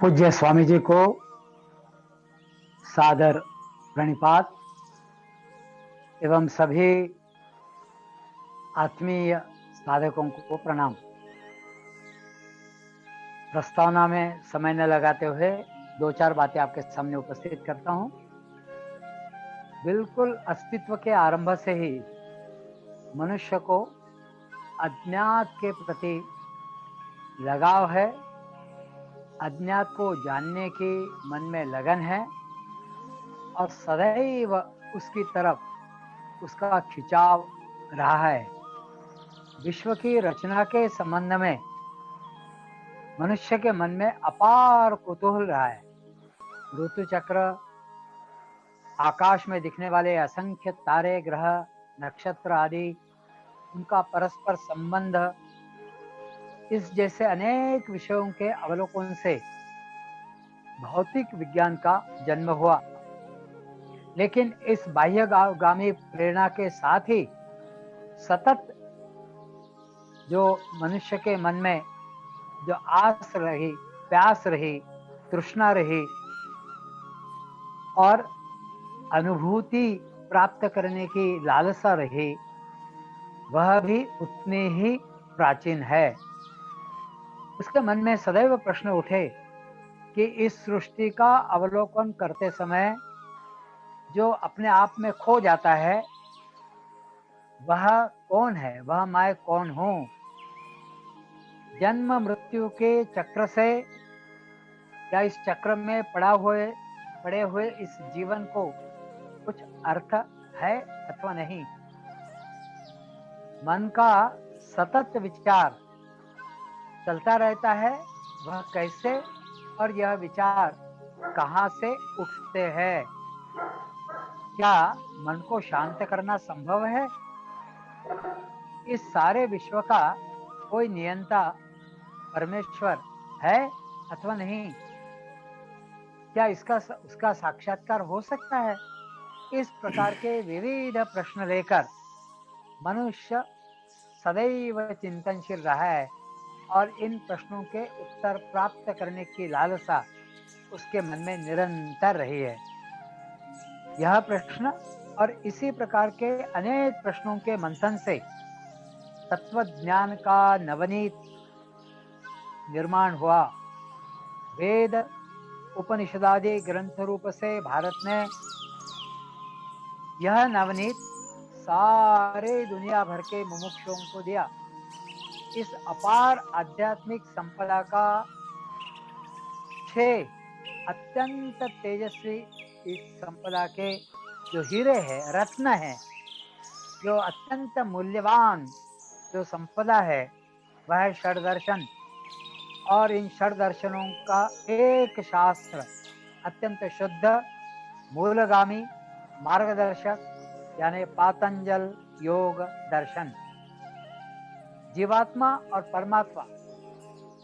पूज्य स्वामी जी को सादर प्रणिपात एवं सभी आत्मीय साधकों को प्रणाम। प्रस्तावना में समय न लगाते हुए दो चार बातें आपके सामने उपस्थित करता हूं। बिल्कुल अस्तित्व के आरंभ से ही मनुष्य को अज्ञात के प्रति लगाव है, अज्ञात को जानने की मन में लगन है और सदैव उसकी तरफ उसका खिंचाव रहा है। विश्व की रचना के संबंध में मनुष्य के मन में अपार कुतूहल रहा है। ऋतु चक्र, आकाश में दिखने वाले असंख्य तारे, ग्रह, नक्षत्र आदि, उनका परस्पर संबंध, इस जैसे अनेक विषयों के अवलोकन से भौतिक विज्ञान का जन्म हुआ। लेकिन इस बाह्यगामी प्रेरणा के साथ ही सतत जो मनुष्य के मन में जो आस रही, प्यास रही, तृष्णा रही और अनुभूति प्राप्त करने की लालसा रही, वह भी उतनी ही प्राचीन है। उसके मन में सदैव प्रश्न उठे कि इस सृष्टि का अवलोकन करते समय जो अपने आप में खो जाता है, वह कौन है, वह मैं कौन हूं। जन्म मृत्यु के चक्र से या इस चक्र में पड़े हुए इस जीवन को कुछ अर्थ है अथवा नहीं। मन का सतत विचार चलता रहता है, वह कैसे और यह विचार कहां से उठते हैं। क्या मन को शांत करना संभव है? इस सारे विश्व का कोई नियंता परमेश्वर है अथवा नहीं? क्या उसका साक्षात्कार हो सकता है? इस प्रकार के विविध प्रश्न लेकर मनुष्य सदैव चिंतनशील रहा है और इन प्रश्नों के उत्तर प्राप्त करने की लालसा उसके मन में निरंतर रही है। यह प्रश्न और इसी प्रकार के अनेक प्रश्नों के मंथन से तत्व ज्ञान का नवनीत निर्माण हुआ। वेद उपनिषदादि ग्रंथ रूप से भारत ने यह नवनीत सारे दुनिया भर के मुमुक्षुओं को दिया। इस अपार आध्यात्मिक संपदा का 6 अत्यंत तेजस्वी इस संपदा के जो हीरे हैं, रत्न है, जो अत्यंत मूल्यवान जो संपदा है, वह है षड दर्शन। और इन षड दर्शनों का एक शास्त्र अत्यंत शुद्ध, मूलगामी, मार्गदर्शक यानी पातंजल योग दर्शन। जीवात्मा और परमात्मा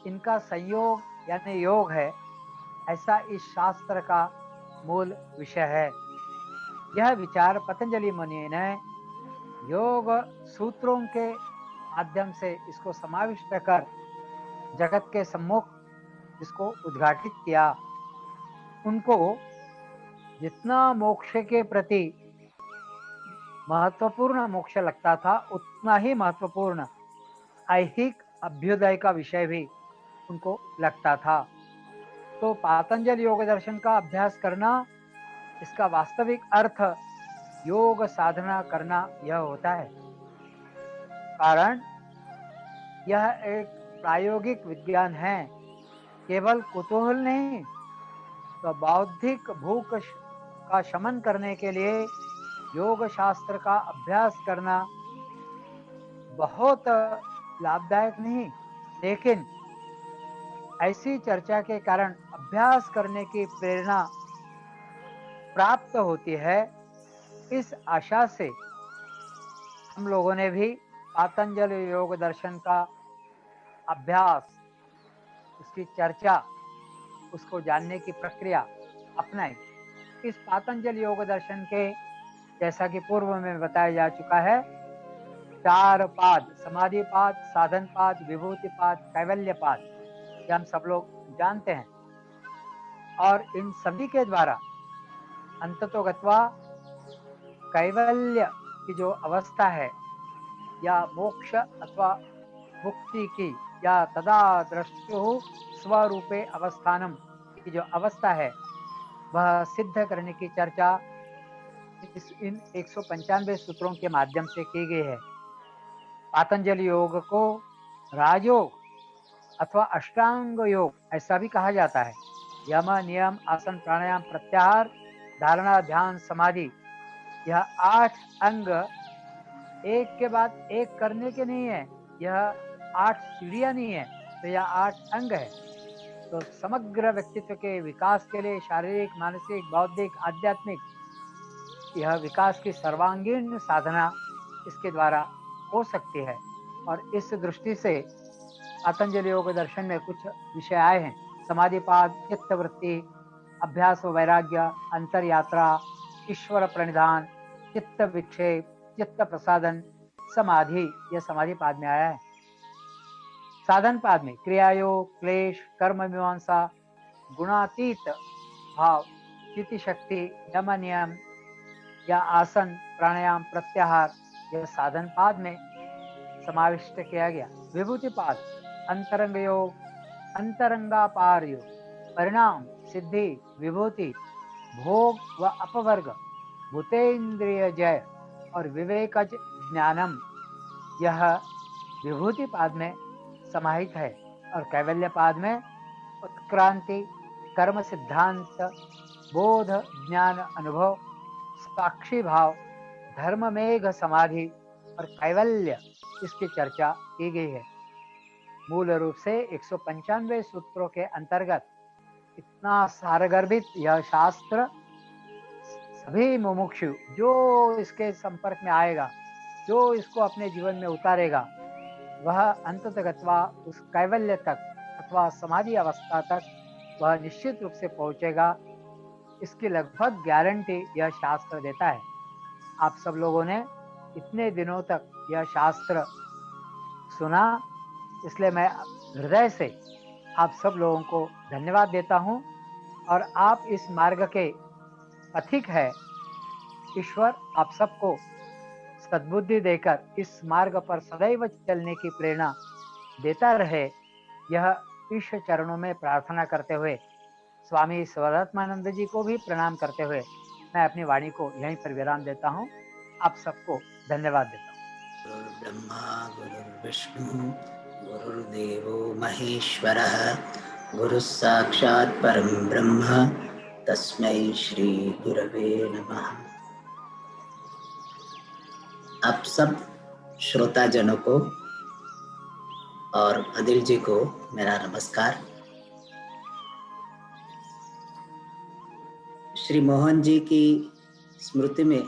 इनका संयोग यानी योग है, ऐसा इस शास्त्र का मूल विषय है। यह विचार पतंजलि मुनि ने योग सूत्रों के माध्यम से इसको समाविष्ट कर जगत के सम्मुख इसको उद्घाटित किया। उनको जितना मोक्ष के प्रति महत्वपूर्ण मोक्ष लगता था, उतना ही महत्वपूर्ण ऐहिक अभ्युदय का विषय भी उनको लगता था। तो पातंजल योग दर्शन का अभ्यास करना, इसका वास्तविक अर्थ योग साधना करना यह होता है। कारण यह एक प्रायोगिक विज्ञान है, केवल कुतूहल नहीं। तो बौद्धिक भूख का शमन करने के लिए योग शास्त्र का अभ्यास करना बहुत लाभदायक नहीं, लेकिन ऐसी चर्चा के कारण अभ्यास करने की प्रेरणा प्राप्त होती है। इस आशा से हम लोगों ने भी पातंजल योग दर्शन का अभ्यास, उसकी चर्चा, उसको जानने की प्रक्रिया अपनाई। इस पातंजल योग दर्शन के, जैसा कि पूर्व में बताया जा चुका है, 4 पाद, समाधि पाद, साधन पाद, विभूति पाद, कैवल्य पाद, ये हम सब लोग जानते हैं। और इन सभी के द्वारा अंततोगत्वा कैवल्य की जो अवस्था है या मोक्ष अथवा मुक्ति की या तदा द्रष्टु स्वरूपे अवस्थानम की जो अवस्था है वह सिद्ध करने की चर्चा इन 195 सूत्रों के माध्यम से की गई है। पातंजलि योग को राजयोग अथवा अष्टांग योग ऐसा भी कहा जाता है। यम नियम आसन प्राणायाम प्रत्याहार धारणा ध्यान समाधि, यह 8 अंग एक के बाद एक करने के नहीं है, यह 8 सीढ़ियां नहीं है, तो यह 8 अंग है। तो समग्र व्यक्तित्व के विकास के लिए शारीरिक मानसिक बौद्धिक आध्यात्मिक यह विकास की सर्वांगीण साधना इसके द्वारा हो सकती है। और इस दृष्टि से पतंजलि योग दर्शन में कुछ विषय आए हैं। समाधिपाद, चित्त वृत्ति, अभ्यास व वैराग्य, अंतर यात्रा, ईश्वर प्रणिधान, चित्त विक्षेप, चित्त प्रसादन, समाधि, यह समाधि पाद में आया है। साधन पाद में क्रियायोग, क्लेश, कर्म मीमांसा, गुणातीत भाव, चिति शक्ति, यम नियम या आसन प्राणायाम प्रत्याहार, यह साधन पाद में समाविष्ट किया गया। विभूति पाद अंतरंग योग, अंतरंगापार योग, परिणाम सिद्धि विभूति, भोग व अपवर्ग, भूतेन्द्रिय जय और विवेकज ज्ञानम, यह विभूति पाद में समाहित है। और कैवल्य पाद में उत्क्रांति, कर्म सिद्धांत, बोध ज्ञान अनुभव, साक्षी भाव, धर्म मेघ समाधि और कैवल्य, इसकी चर्चा की गई है। मूल रूप से 195 सूत्रों के अंतर्गत इतना सारगर्भित यह शास्त्र सभी मुमुक्षु जो इसके संपर्क में आएगा, जो इसको अपने जीवन में उतारेगा, वह अंततगत्वा उस कैवल्य तक अथवा समाधि अवस्था तक वह निश्चित रूप से पहुंचेगा। इसकी लगभग गारंटी यह शास्त्र देता है। आप सब लोगों ने इतने दिनों तक यह शास्त्र सुना, इसलिए मैं हृदय से आप सब लोगों को धन्यवाद देता हूं। और आप इस मार्ग के पथिक है। ईश्वर आप सबको सद्बुद्धि देकर इस मार्ग पर सदैव चलने की प्रेरणा देता रहे, यह ईश्वर चरणों में प्रार्थना करते हुए स्वामी स्वरात्मानंद जी को भी प्रणाम करते हुए मैं अपनी वाणी को यहीं पर विराम देता हूं। आप सबको धन्यवाद देता हूं। गुरुर्ब्रह्मा गुरुर्विष्णु गुरुर्देवो महेश्वरः, गुरुः साक्षात् परं ब्रह्म तस्मै श्री गुरवे नमः। आप सब श्रोता जनों को और अदिल जी को मेरा नमस्कार। श्री मोहन जी की स्मृति में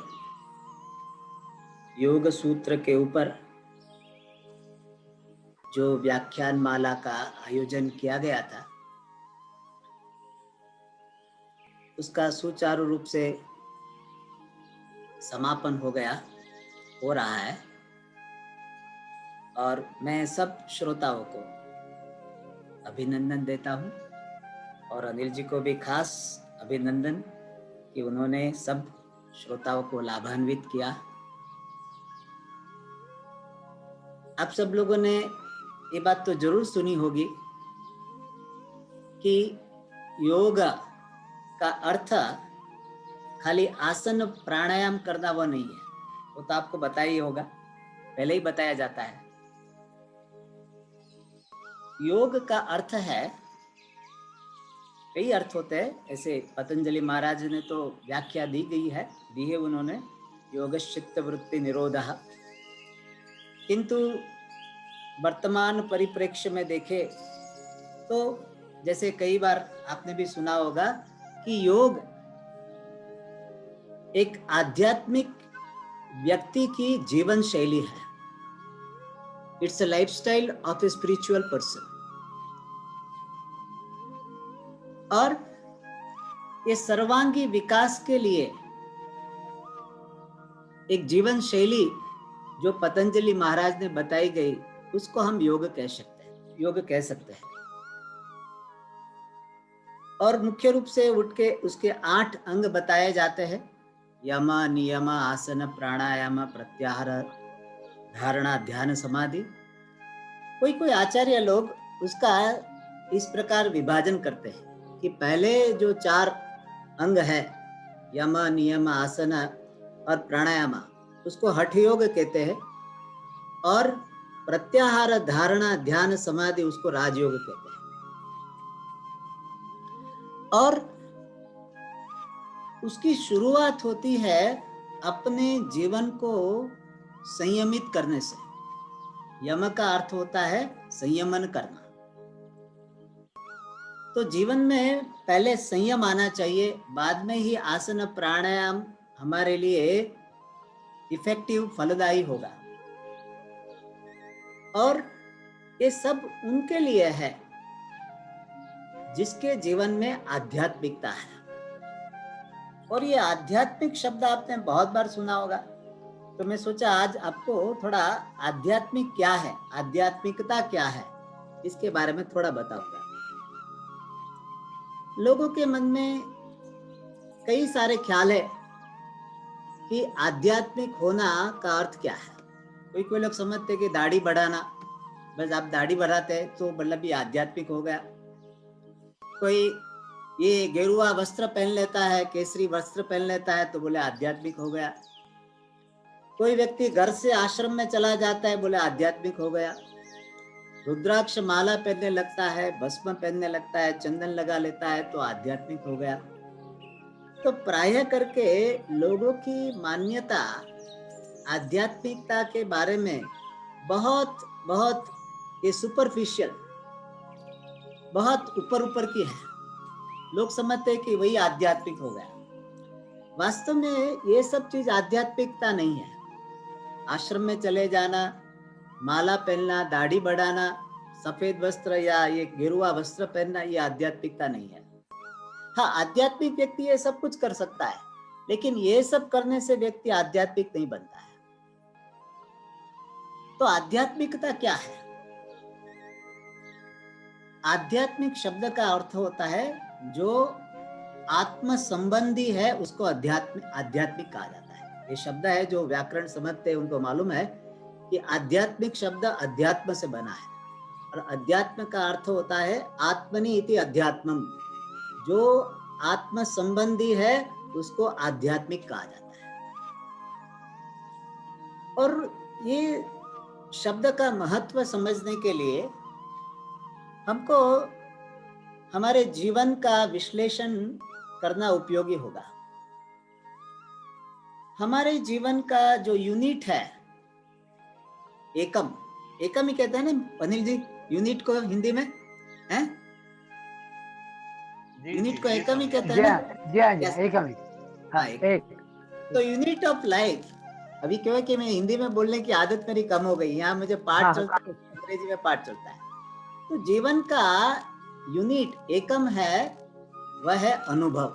योग सूत्र के ऊपर जो व्याख्यान माला का आयोजन किया गया था, उसका सुचारू रूप से समापन हो रहा है। और मैं सब श्रोताओं को अभिनंदन देता हूं और अनिल जी को भी खास अभिनंदन कि उन्होंने सब श्रोताओं को लाभान्वित किया। आप सब लोगों ने ये बात तो जरूर सुनी होगी कि योग का अर्थ खाली आसन प्राणायाम करना वो नहीं है, वो तो आपको बताया ही होगा, पहले ही बताया जाता है। योग का अर्थ है, कई अर्थ होते हैं, ऐसे पतंजलि महाराज ने तो व्याख्या दी है उन्होंने, योगश्चित्त वृत्ति निरोधः। किंतु वर्तमान परिप्रेक्ष्य में देखे तो जैसे कई बार आपने भी सुना होगा कि योग एक आध्यात्मिक व्यक्ति की जीवन शैली है। It's a lifestyle of a spiritual person. और ये सर्वांगी विकास के लिए एक जीवन शैली जो पतंजलि महाराज ने बताई गई, उसको हम योग कह सकते हैं। और मुख्य रूप से उठ के उसके 8 अंग बताए जाते हैं। यम, नियम, आसन, प्राणायाम, प्रत्याहार, धारणा, ध्यान, समाधि। कोई कोई आचार्य लोग उसका इस प्रकार विभाजन करते हैं कि पहले जो 4 अंग है, यम, नियम, आसन और प्राणायाम, उसको हठ योग कहते हैं, और प्रत्याहार, धारणा, ध्यान, समाधि उसको राजयोग कहते हैं। और उसकी शुरुआत होती है अपने जीवन को संयमित करने से। यम का अर्थ होता है संयमन करना। तो जीवन में पहले संयम आना चाहिए, बाद में ही आसन प्राणायाम हमारे लिए इफेक्टिव, फलदायी होगा। और ये सब उनके लिए है जिसके जीवन में आध्यात्मिकता है। और ये आध्यात्मिक शब्द आपने बहुत बार सुना होगा, तो मैं सोचा आज आपको थोड़ा आध्यात्मिक क्या है, आध्यात्मिकता क्या है, इसके बारे में थोड़ा बताऊंगा। लोगों के मन में कई सारे ख्याल है कि आध्यात्मिक होना का अर्थ क्या है। कोई कोई लोग समझते कि दाढ़ी बढ़ाना, बस आप दाढ़ी बढ़ाते हैं तो मतलब ये आध्यात्मिक हो गया। कोई ये गेरुआ वस्त्र पहन लेता है, केसरी वस्त्र पहन लेता है तो बोले आध्यात्मिक हो गया। कोई व्यक्ति घर से आश्रम में चला जाता है, बोले आध्यात्मिक हो गया। रुद्राक्ष माला पहनने लगता है, भस्म पहनने लगता है, चंदन लगा लेता है तो आध्यात्मिक हो गया। तो प्रायः करके लोगों की मान्यता आध्यात्मिकता के बारे में बहुत बहुत ये सुपरफिशियल, बहुत ऊपर ऊपर की है। लोग समझते हैं कि वही आध्यात्मिक हो गया। वास्तव में ये सब चीज आध्यात्मिकता नहीं है। आश्रम में चले जाना, माला पहनना, दाढ़ी बढ़ाना, सफेद वस्त्र या ये गेरुआ वस्त्र पहनना, ये आध्यात्मिकता नहीं है। हाँ, आध्यात्मिक व्यक्ति ये सब कुछ कर सकता है, लेकिन ये सब करने से व्यक्ति आध्यात्मिक नहीं बनता है। तो आध्यात्मिकता क्या है? आध्यात्मिक शब्द का अर्थ होता है जो आत्म संबंधी है, उसको आध्यात्मिक कहा जाता है। ये शब्द है जो व्याकरण समझते हैं उनको मालूम है कि आध्यात्मिक शब्द अध्यात्म से बना है, और अध्यात्म का अर्थ होता है आत्मनि इति अध्यात्मम। जो आत्म संबंधी है उसको आध्यात्मिक कहा जाता है। और ये शब्द का महत्व समझने के लिए हमको हमारे जीवन का विश्लेषण करना उपयोगी होगा। हमारे जीवन का जो यूनिट है, एकम, एकम ही कहते हैं ना अनिल जी, यूनिट को हिंदी में है, यूनिट को एकम ही कहते हैं ना। जी हाँ, एकम ही। हाँ, एक। तो यूनिट ऑफ लाइफ, अभी क्यों है कि मैं हिंदी में बोलने की आदत मेरी कम हो गई, यहाँ मुझे पाठ चलता है, अंग्रेजी में पाठ चलता है। तो जीवन का यूनिट एकम है, वह है अनुभव।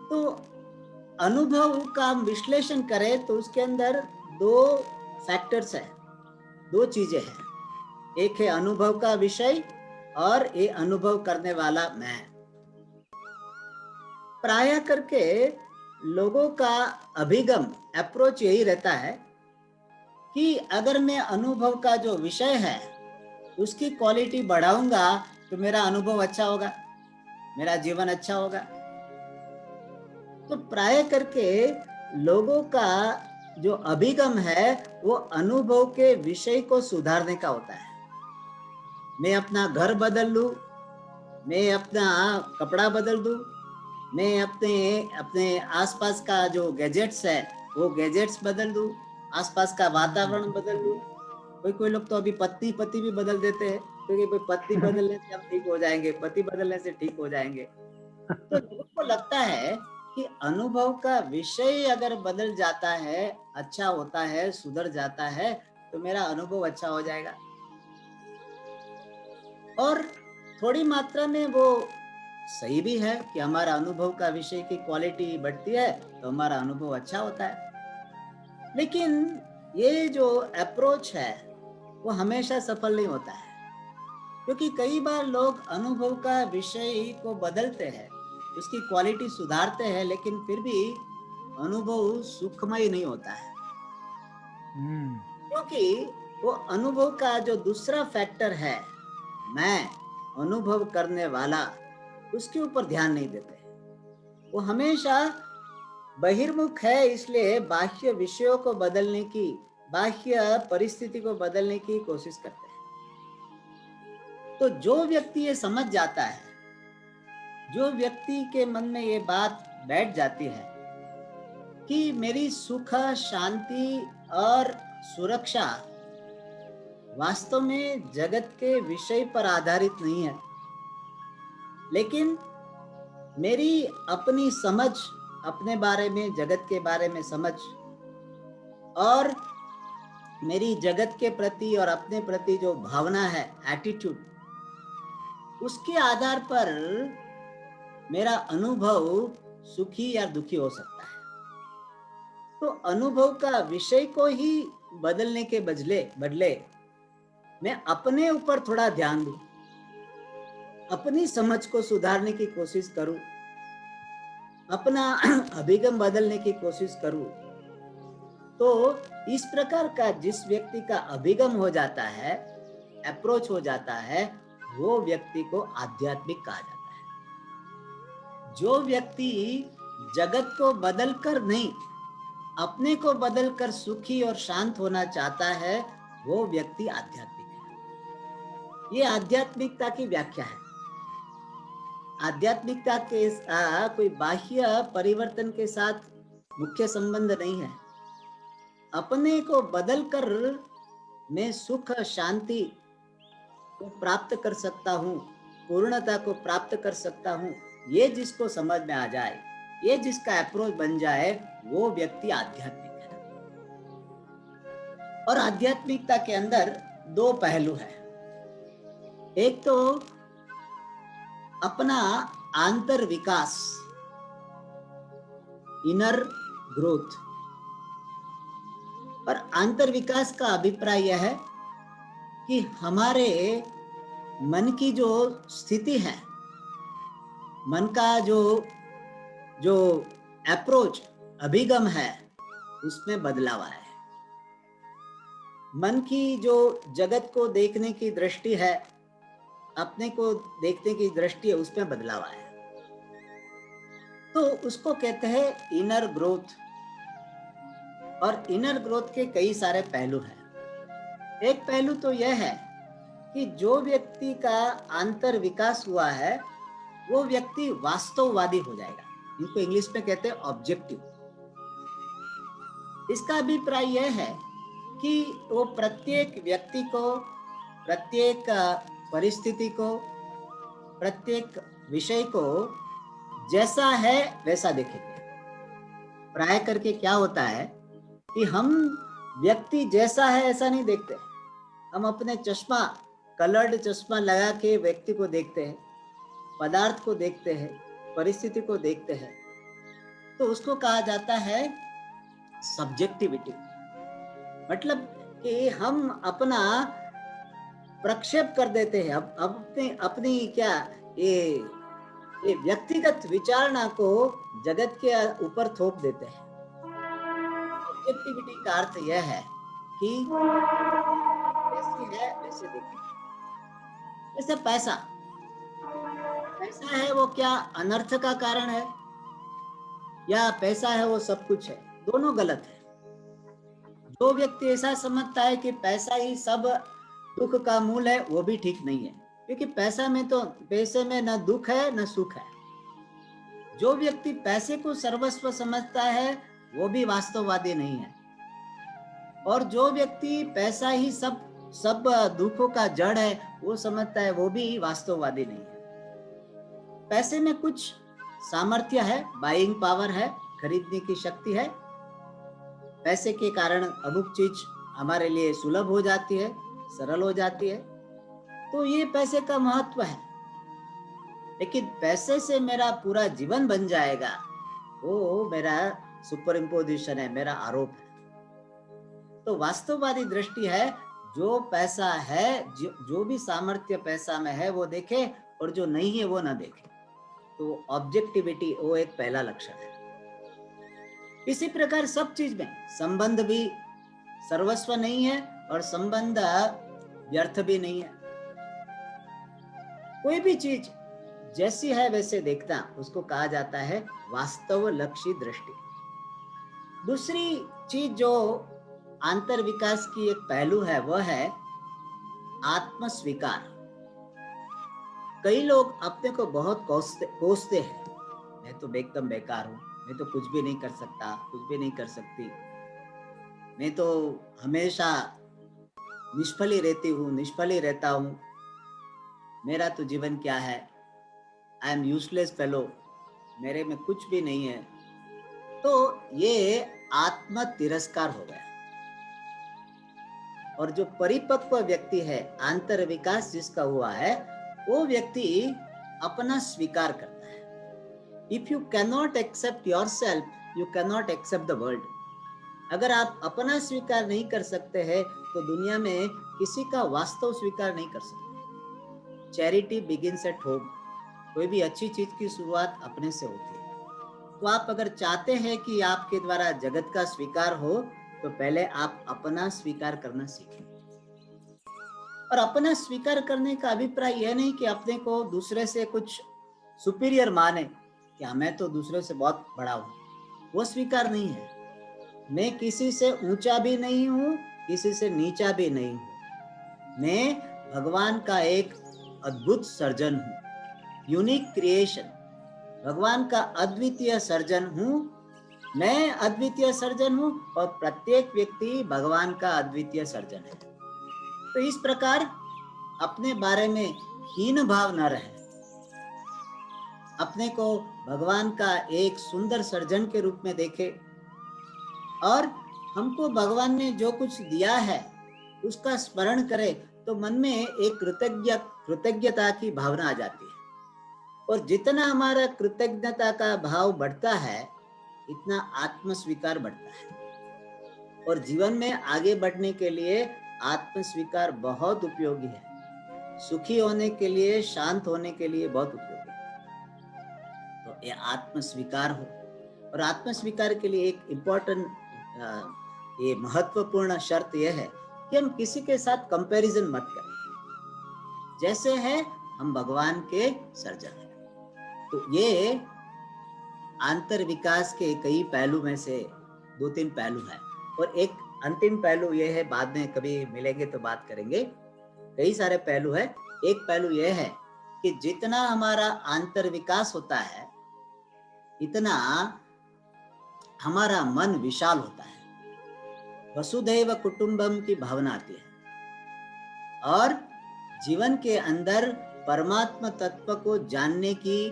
तो अनुभव का हम विश्लेषण करें तो उसके अंदर 2 फैक्टर्स है, 2 चीजें हैं। एक है अनुभव का विषय और ये अनुभव करने वाला मैं। प्रायः करके लोगों का अभिगम, अप्रोच यही रहता है कि अगर मैं अनुभव का जो विषय है उसकी क्वालिटी बढ़ाऊंगा तो मेरा अनुभव अच्छा होगा, मेरा जीवन अच्छा होगा। तो प्रायः करके लोगों का जो अभिगम है वो अनुभव के विषय को सुधारने का होता है। मैं अपना घर बदल लूं, मैं अपना कपड़ा बदल दूं, मैं अपने आसपास का जो गैजेट्स है वो गैजेट्स बदल दूं, आसपास का वातावरण बदल दूं। कोई लोग तो अभी पति भी बदल देते हैं, क्योंकि कोई पति बदलने से हम ठीक हो जाएंगे, पति बदलने से ठीक हो जाएंगे। तो लोगों को लगता है कि अनुभव का विषय अगर बदल जाता है, अच्छा होता है, सुधर जाता है, तो मेरा अनुभव अच्छा हो जाएगा। और थोड़ी मात्रा में वो सही भी है कि हमारा अनुभव का विषय की क्वालिटी बढ़ती है तो हमारा अनुभव अच्छा होता है। लेकिन ये जो अप्रोच है वो हमेशा सफल नहीं होता है। क्योंकि कई बार लोग अनुभव का विषय को बदलते हैं, उसकी क्वालिटी सुधारते हैं, लेकिन फिर भी अनुभव सुखमय नहीं होता है, हम्म। क्योंकि वो अनुभव का जो दूसरा फैक्टर है, मैं अनुभव करने वाला, उसके ऊपर ध्यान नहीं देते। वो हमेशा बहिर्मुख है, इसलिए बाह्य विषयों को बदलने की, बाह्य परिस्थिति को बदलने की कोशिश करते हैं। तो जो व्यक्ति ये समझ जाता है, जो व्यक्ति के मन में ये बात बैठ जाती है कि मेरी सुख, शांति और सुरक्षा वास्तव में जगत के विषय पर आधारित नहीं है, लेकिन मेरी अपनी समझ, अपने बारे में, जगत के बारे में समझ, और मेरी जगत के प्रति और अपने प्रति जो भावना है, एटीट्यूड, उसके आधार पर मेरा अनुभव सुखी या दुखी हो सकता है। तो अनुभव का विषय को ही बदलने के बदले मैं अपने ऊपर थोड़ा ध्यान दूं, अपनी समझ को सुधारने की कोशिश करूं, अपना अभिगम बदलने की कोशिश करूं, तो इस प्रकार का जिस व्यक्ति का अभिगम हो जाता है, अप्रोच हो जाता है, वो व्यक्ति को आध्यात्मिक कहा जाता है। जो व्यक्ति जगत को बदलकर नहीं, अपने को बदलकर सुखी और शांत होना चाहता है, वो व्यक्ति आध्यात्मिक है। ये आध्यात्मिकता की व्याख्या है। आध्यात्मिकता के कोई बाह्य परिवर्तन के साथ मुख्य संबंध नहीं है। अपने को बदलकर मैं सुख, शांति को प्राप्त कर सकता हूँ, पूर्णता को प्राप्त कर सकता हूँ, ये जिसको समझ में आ जाए, ये जिसका अप्रोच बन जाए, वो व्यक्ति आध्यात्मिक है। और आध्यात्मिकता के अंदर दो पहलू है। एक तो अपना आंतर विकास, इनर ग्रोथ। और आंतर विकास का अभिप्राय यह है कि हमारे मन की जो स्थिति है, मन का जो अप्रोच, अभिगम है, उसमें बदलाव आया है। मन की जो जगत को देखने की दृष्टि है, अपने को देखने की दृष्टि है, उसमें बदलाव आया है। तो उसको कहते हैं इनर ग्रोथ। और इनर ग्रोथ के कई सारे पहलू हैं। एक पहलू तो यह है कि जो व्यक्ति का आंतर विकास हुआ है, वो व्यक्ति वास्तववादी हो जाएगा। इनको इंग्लिश में कहते हैं ऑब्जेक्टिव। इसका अभिप्राय यह है कि वो प्रत्येक व्यक्ति को, प्रत्येक परिस्थिति को, प्रत्येक विषय को जैसा है वैसा देखेंगे। प्राय करके क्या होता है कि हम व्यक्ति जैसा है ऐसा नहीं देखते। हम अपने चश्मा, कलर्ड चश्मा लगा के व्यक्ति को देखते हैं, पदार्थ को देखते हैं, परिस्थिति को देखते हैं, तो उसको कहा जाता है सब्जेक्टिविटी। मतलब कि हम अपना प्रक्षेप कर देते हैं, अपनी क्या ये व्यक्तिगत विचारणा को जगत के ऊपर थोप देते हैं। ऑब्जेक्टिविटी का अर्थ यह है कि जैसी है वैसे देखें। जैसे पैसा है, वो क्या अनर्थ का कारण है, या पैसा है वो सब कुछ है? दोनों गलत है। जो व्यक्ति ऐसा समझता है कि पैसा ही सब दुख का मूल है, वो भी ठीक नहीं है, क्योंकि पैसे में न दुख है न सुख है। जो व्यक्ति पैसे को सर्वस्व समझता है, वो भी वास्तववादी नहीं है। और जो व्यक्ति पैसा ही सब दुखों का जड़ है, वो समझता है, वो भी वास्तववादी नहीं है। पैसे में कुछ सामर्थ्य है, बाइंग पावर है, खरीदने की शक्ति है। पैसे के कारण अमुक चीज हमारे लिए सुलभ हो जाती है, सरल हो जाती है, तो ये पैसे का महत्व है। लेकिन पैसे से मेरा पूरा जीवन बन जाएगा, वो मेरा सुपर इम्पोजिशन है, मेरा आरोप है। तो वास्तववादी दृष्टि है, जो पैसा है, जो भी सामर्थ्य पैसा में है वो देखे, और जो नहीं है वो ना देखे। तो ऑब्जेक्टिविटी वो एक पहला लक्षण है। इसी प्रकार सब चीज में संबंध भी सर्वस्व नहीं है और संबंध व्यर्थ भी नहीं है। कोई भी चीज जैसी है वैसे देखना, उसको कहा जाता है वास्तव लक्षी दृष्टि। दूसरी चीज जो आंतर विकास की एक पहलू है वह है आत्म स्वीकार। कई लोग अपने को बहुत कोसते हैं, मैं तो एकदम बेकार हूं, मैं तो कुछ भी नहीं कर सकता, कुछ भी नहीं कर सकती, मैं तो हमेशा निष्फल ही रहती हूँ, निष्फल ही रहता हूँ, मेरा तो जीवन क्या है, आई एम यूजलेस फेलो, मेरे में कुछ भी नहीं है। तो ये आत्म तिरस्कार हो गया। और जो परिपक्व व्यक्ति है, आंतर विकास जिसका हुआ है, वो व्यक्ति अपना स्वीकार करता है। If you cannot accept yourself, you cannot accept the world. अगर आप अपना स्वीकार नहीं कर सकते हैं तो दुनिया में किसी का वास्तव स्वीकार नहीं कर सकते। Charity begins at home. कोई भी अच्छी चीज की शुरुआत अपने से होती है। तो आप अगर चाहते हैं कि आपके द्वारा जगत का स्वीकार हो, तो पहले आप अपना स्वीकार करना सीखें। और अपना स्वीकार करने का अभिप्राय यह नहीं कि अपने को दूसरे से कुछ सुपीरियर माने कि मैं तो दूसरे से बहुत बड़ा हूं, वो स्वीकार नहीं है। मैं किसी से ऊंचा भी नहीं हूं, किसी से नीचा भी नहीं हूं। मैं भगवान का एक अद्भुत सर्जन हूं, यूनिक क्रिएशन, भगवान का अद्वितीय सर्जन हूं। मैं अद्वितीय सर्जन हूं और प्रत्येक व्यक्ति भगवान का अद्वितीय सर्जन है। तो इस प्रकार अपने बारे में हीन भाव न रहे, अपने को भगवान का एक सुंदर सर्जन के रूप में देखे, और हमको भगवान ने जो कुछ दिया है उसका स्मरण करे तो मन में एक कृतज्ञता की भावना आ जाती है। और जितना हमारा कृतज्ञता का भाव बढ़ता है, इतना आत्म स्वीकार बढ़ता है। और जीवन में आगे बढ़ने के लिए आत्म स्वीकार बहुत उपयोगी है। सुखी होने के लिए, शांत होने के लिए बहुत उपयोगी है। तो ये आत्म स्वीकार हो। और आत्म स्वीकार के लिए एक इम्पोर्टेंट, ये महत्वपूर्ण शर्त यह है कि हम किसी के साथ कंपैरिजन मत करें। जैसे है हम भगवान के सर्जन हैं। तो ये आंतर विकास के कई पहलू में से 2-3 पहलू है। और एक अंतिम पहलू ये है, बाद में कभी मिलेंगे तो बात करेंगे। कई सारे पहलू है। एक पहलू ये है कि जितना हमारा आंतर विकास होता है, इतना हमारा मन विशाल होता है। वसुधैव कुटुंबम की भावना आती है और जीवन के अंदर परमात्मा तत्व को जानने की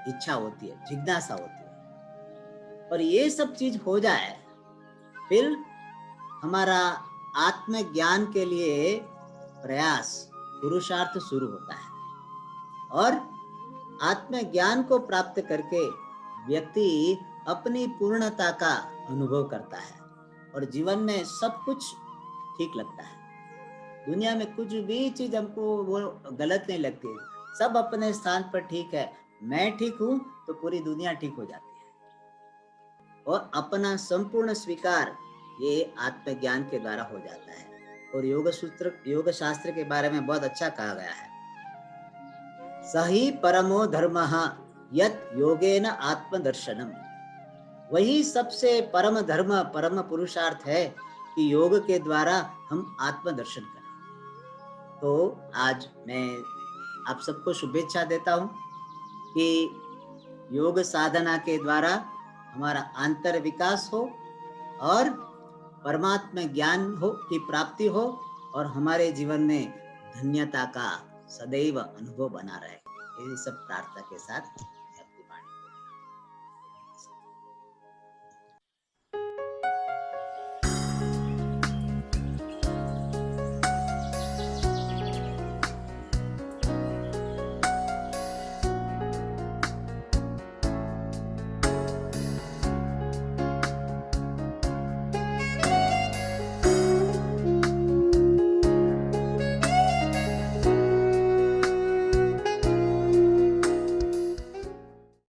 इच्छा होती है, जिज्ञासा होती है। और ये सब चीज हो जाए, फिर हमारा आत्मज्ञान के लिए प्रयास, पुरुषार्थ शुरू होता है। और आत्मज्ञान को प्राप्त करके व्यक्ति अपनी पूर्णता का अनुभव करता है और जीवन में सब कुछ ठीक लगता है। दुनिया में कुछ भी चीज हमको वो गलत नहीं लगती, सब अपने स्थान पर ठीक है। मैं ठीक हूं तो पूरी दुनिया ठीक हो जाती है। और अपना संपूर्ण स्वीकार ये आत्मज्ञान के द्वारा हो जाता है। और योग शास्त्र के बारे में बहुत अच्छा कहा गया है, सही परमो धर्मः यत् योगेन आत्मदर्शनम। वही सबसे परम धर्म, परम पुरुषार्थ है कि योग के द्वारा हम आत्मदर्शन करें। तो आज मैं आप सबको शुभेच्छा देता हूं कि योग साधना के द्वारा हमारा आंतर विकास हो और परमात्मा ज्ञान हो की प्राप्ति हो और हमारे जीवन में धन्यता का सदैव अनुभव बना रहे। ये सब प्रार्थना के साथ